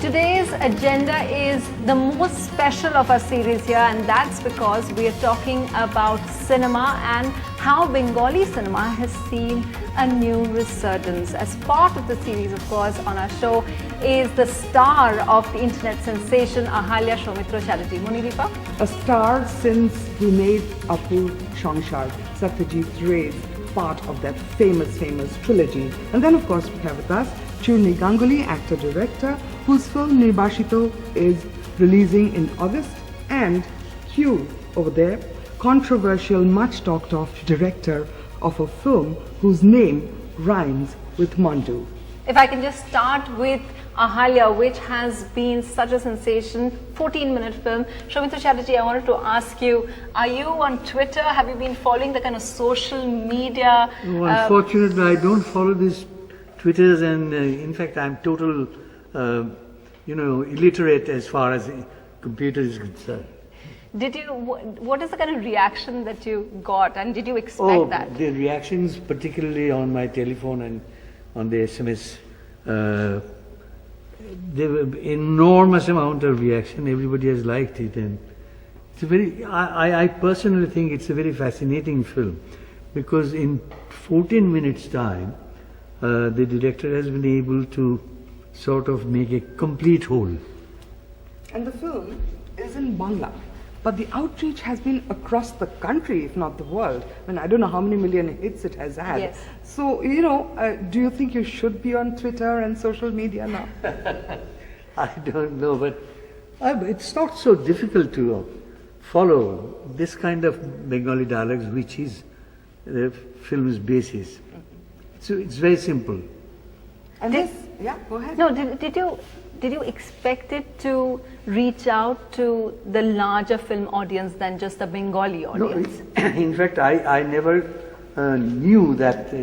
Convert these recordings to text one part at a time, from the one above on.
Today's agenda is the most special of our series here, and that's because we are talking about cinema and how Bengali cinema has seen a new resurgence. As part of the series, of course, on our show is the star of the internet sensation, Ahalya Soumitra Chatterjee. Monideepa? A star since he made Apu Sanshar, Satyajit Ray's part of that famous trilogy. And then, of course, we have with us Churni Ganguly, actor-director, whose film Nirbashito is releasing in August, and Q over there, controversial, much talked of director of a film whose name rhymes with Mandu. If I can just start with Ahalya, which has been such a sensation, 14-minute film. Soumitra Chatterjee, I wanted to ask you, are you on Twitter? Have you been following the kind of social media? No, unfortunately, I don't follow these Twitters, and in fact, I'm total, illiterate as far as computer is concerned. What is the kind of reaction that you got, and did you expect that? The reactions, particularly on my telephone and on the SMS, there were enormous amount of reaction. Everybody has liked it, and it's I personally think it's a very fascinating film, because in 14 minutes time, the director has been able to sort of make a complete whole. And the film is in Bangla, but the outreach has been across the country, if not the world. I mean, I don't know how many million hits it has had. Yes. So, do you think you should be on Twitter and social media now? I don't know, but it's not so difficult to follow this kind of Bengali dialects, which is the film's basis. So it's very simple. And go ahead. No, did you expect it to reach out to the larger film audience than just the Bengali audience? No, in fact, I never knew that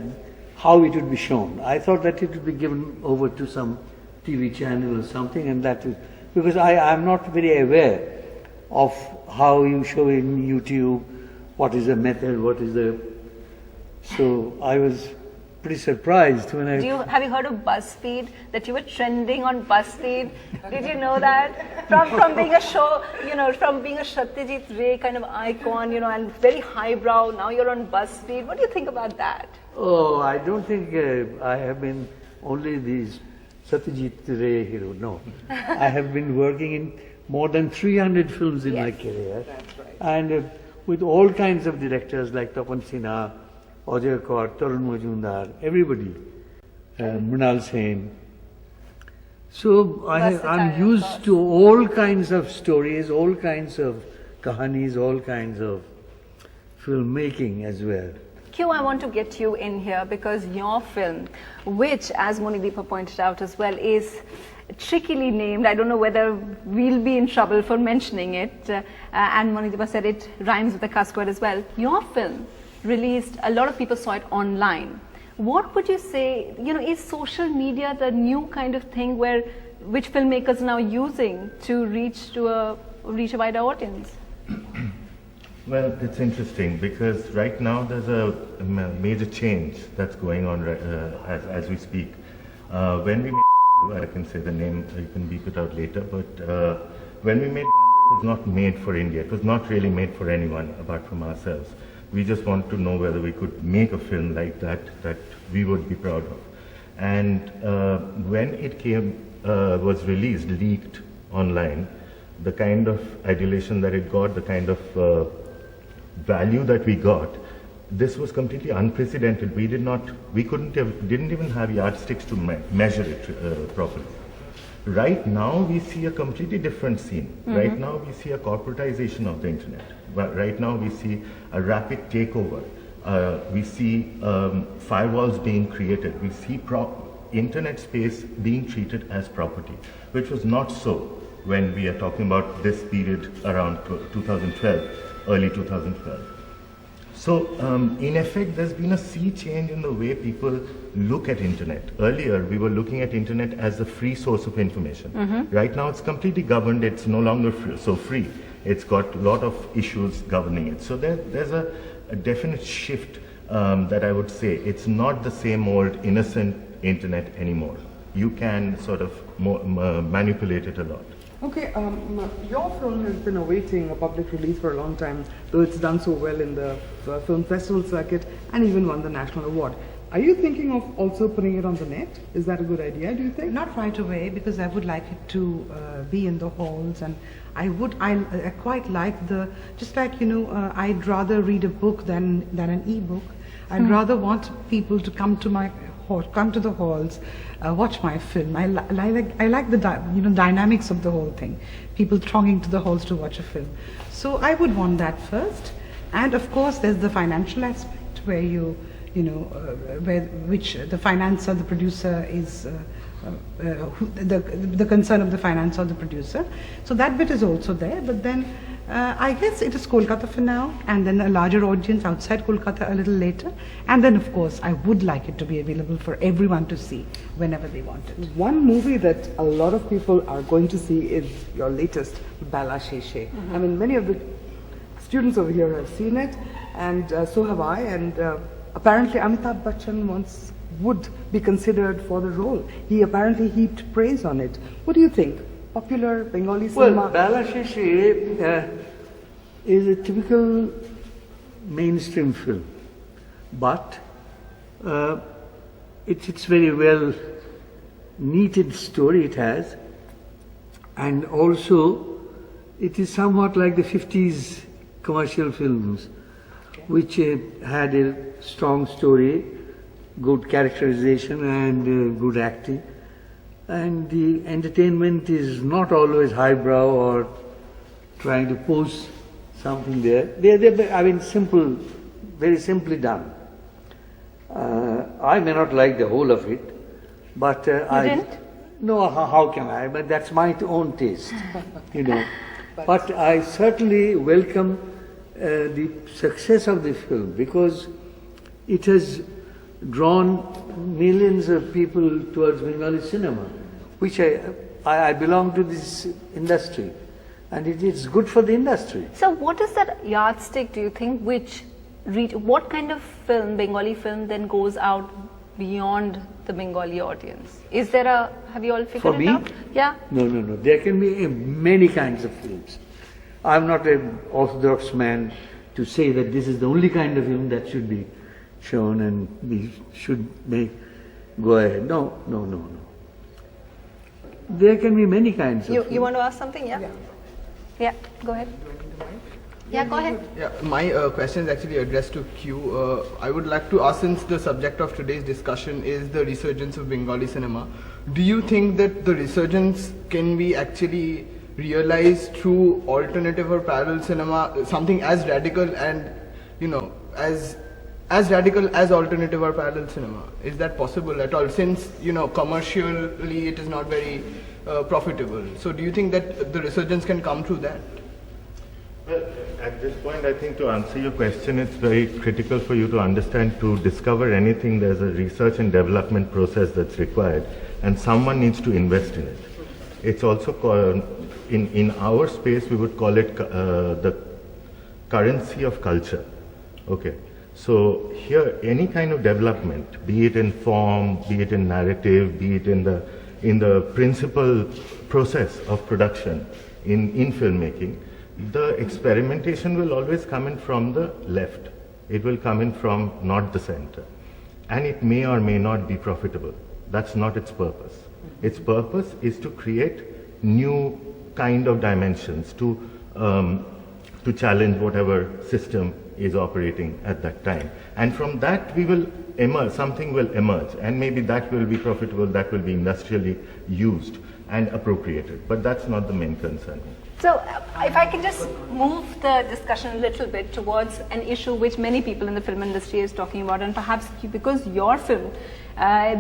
how it would be shown. I thought that it would be given over to some TV channel or something, and that is because I'm not very aware of how you show in YouTube, what is the method, so I was pretty surprised when Have you heard of BuzzFeed, that you were trending on BuzzFeed? Did you know that? From being a show, from being a Satyajit Ray kind of icon, and very highbrow, now you're on BuzzFeed. What do you think about that? Oh, I don't think I have been only these Satyajit Ray hero. No, I have been working in more than 300 films in my career. That's right. And with all kinds of directors like Tapan Sinha, Ajay Kaur, Tarun Majumdar, everybody, Mrinal Sen. So I'm used to all kinds of stories, all kinds of kahanis, all kinds of filmmaking as well. Q, I want to get you in here because your film, which, as Monideepa pointed out as well, is trickily named. I don't know whether we'll be in trouble for mentioning it. And Monideepa said it rhymes with a cuss word as well. Your film released, a lot of people saw it online. What would you say, is social media the new kind of thing which filmmakers are now using to reach a wider audience? Well, it's interesting because right now there's a major change that's going on as we speak. When we made, I can say the name, you can beep it out later, but when we made, it was not made for India. It was not really made for anyone apart from ourselves. We just wanted to know whether we could make a film like that we would be proud of. And when it was released, leaked online, the kind of adulation that it got, the kind of value that we got, this was completely unprecedented. We didn't even have yardsticks to measure it properly. Right now we see a completely different scene. Mm-hmm. Right now we see a corporatization of the internet. Right now we see a rapid takeover. We see firewalls being created. We see internet space being treated as property, which was not so when we are talking about this period around 2012, early 2012. So, in effect, there's been a sea change in the way people look at internet. Earlier, we were looking at internet as a free source of information. Mm-hmm. Right now, it's completely governed. It's no longer so free. It's got a lot of issues governing it. So there's a definite shift that I would say. It's not the same old innocent internet anymore. you can sort of manipulate it a lot. Okay, your film has been awaiting a public release for a long time, though it's done so well in the film festival circuit and even won the national award. Are you thinking of also putting it on the net? Is that a good idea, do you think? Not right away, because I would like it to be in the halls, and I quite like just like, I'd rather read a book than an e-book. I'd rather want people to come to the halls, watch my film. I like the dynamics of the whole thing. People thronging to the halls to watch a film. So I would want that first, and of course there's the financial aspect where which the finance or the producer is the concern of the finance or the producer. So that bit is also there, but then I guess it is Kolkata for now, and then a larger audience outside Kolkata a little later, and then of course I would like it to be available for everyone to see whenever they want it. One movie that a lot of people are going to see is your latest, Bala Sheshe. I mean, many of the students over here have seen it, and so have I, and apparently Amitabh Bachchan would be considered for the role. He apparently heaped praise on it. What do you think? Popular Bengali cinema? Well, Bala Sheshe is a typical mainstream film, but it's very well neated story it has, and also it is somewhat like the 50s commercial films, which had a strong story, good characterization and good acting. And the entertainment is not always highbrow or trying to pose something there. They're simple, very simply done. I may not like the whole of it, but didn't? No, how can I? But that's my own taste, But I certainly welcome the success of the film, because it has drawn millions of people towards Bengali cinema, which I belong to this industry, and it is good for the industry. So what is that yardstick, do you think, what kind of film, Bengali film, then goes out beyond the Bengali audience? Have you all figured it out? Yeah? No. There can be many kinds of films. I'm not an orthodox man to say that this is the only kind of film that should be shown and we should go ahead. No. There can be many kinds of films. You want to ask something? Yeah? Yeah, go ahead. Yeah, go ahead. Yeah, my question is actually addressed to Q. I would like to ask, since the subject of today's discussion is the resurgence of Bengali cinema, do you think that the resurgence can be actually realized through alternative or parallel cinema, something as radical and, as radical as alternative or parallel cinema? Is that possible at all? Since, commercially it is not very profitable. So do you think that the resurgence can come through that? Well, at this point, I think to answer your question, it's very critical for you to understand, to discover anything, there's a research and development process that's required, and someone needs to invest in it. It's also called, in our space, we would call it the currency of culture. Okay. So here, any kind of development, be it in form, be it in narrative, be it in the principal process of production in filmmaking, the experimentation will always come in from the left. It will come in from not the center. And it may or may not be profitable. That's not its purpose. Its purpose is to create new kind of dimensions, to challenge whatever system is operating at that time. And from that we will emerge, something will emerge, and maybe that will be profitable, that will be industrially used and appropriated. But that's not the main concern. So if I can just move the discussion a little bit towards an issue which many people in the film industry is talking about, and perhaps because your film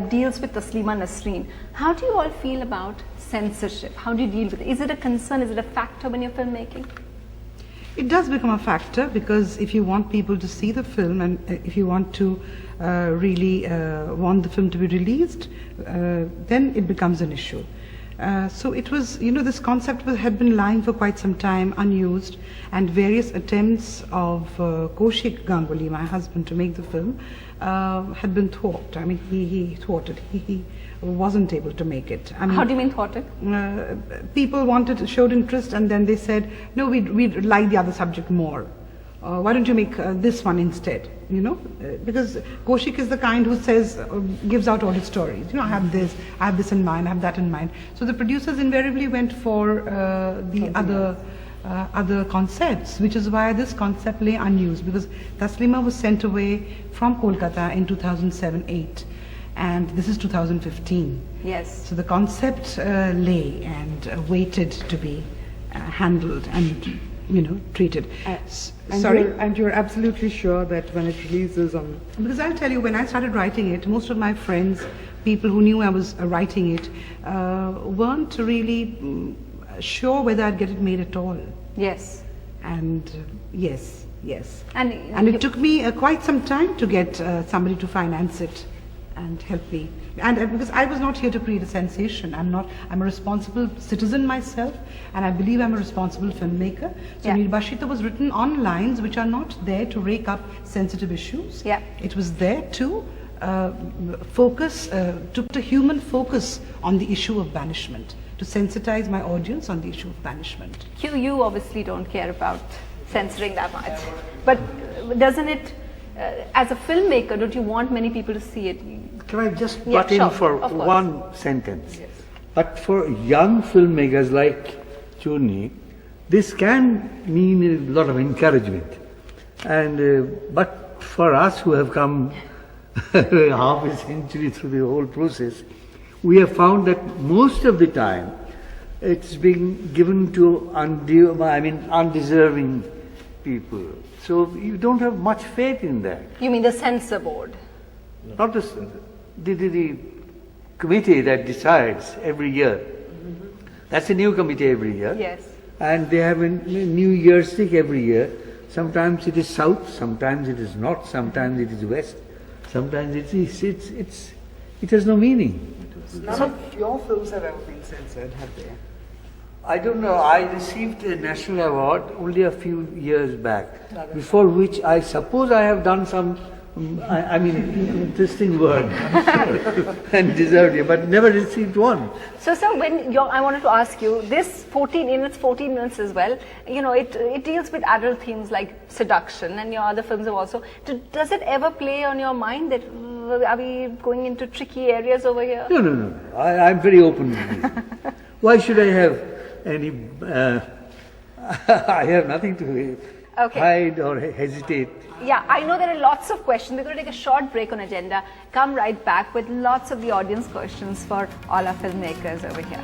deals with Taslima Nasreen, how do you all feel about censorship? How do you deal with it? Is it a concern? Is it a factor when you're filmmaking? It does become a factor, because if you want people to see the film and if you want to really want the film to be released, then it becomes an issue. So it was, this concept had been lying for quite some time, unused, and various attempts of Kaushik Ganguly, my husband, to make the film had been thwarted. I mean, he thwarted. He wasn't able to make it. I mean, How do you mean thwarted? People showed interest, and then they said, no, we'd like the other subject more. Why don't you make this one instead? Because Kaushik is the kind who says, gives out all his stories. I have this in mind, I have that in mind. So the producers invariably went for the other concepts, which is why this concept lay unused, because Taslima was sent away from Kolkata in 2007-8, and this is 2015. Yes. So the concept lay and waited to be handled and treated. Sorry? And you're absolutely sure that when it releases on... Because I'll tell you, when I started writing it, most of my friends, people who knew I was writing it, weren't really sure whether I'd get it made at all. Yes. And yes. And it took me quite some time to get somebody to finance it and help me. And because I was not here to create a sensation. I'm a responsible citizen myself, and I believe I'm a responsible filmmaker. So Yeah. Nirbashita was written on lines which are not there to rake up sensitive issues. Yeah. It was there to focus, to put a human focus on the issue of banishment, to sensitize my audience on the issue of banishment. You obviously don't care about censoring that much. But doesn't it, as a filmmaker, don't you want many people to see it? Can I just Yeah, butt in sure, for of course. one sentence? But for young filmmakers like Churni, this can mean a lot of encouragement. And but for us who have come half a century through the whole process, we have found that most of the time it's been given to undeserving people. So you don't have much faith in that. You mean the censor board? Not the committee that decides every year. That's a new committee every year. Yes. And they have a new yardstick every year. Sometimes it is south, sometimes it is north, sometimes it is west, sometimes it is east. It has no meaning. None of your films have ever been censored, have they? I don't know. I received a national award only a few years back, before which I suppose I have done some, interesting work and deserved it, but never received one. So, sir, I wanted to ask you, this 14 minutes as well, it deals with adult themes like seduction, and your other films have also. Does it ever play on your mind that, are we going into tricky areas over here? No. I'm very open with you. Why should I have any, I have nothing to hide or hesitate. Yeah, I know there are lots of questions. We're going to take a short break on Agenda. Come right back with lots of the audience questions for all our filmmakers over here.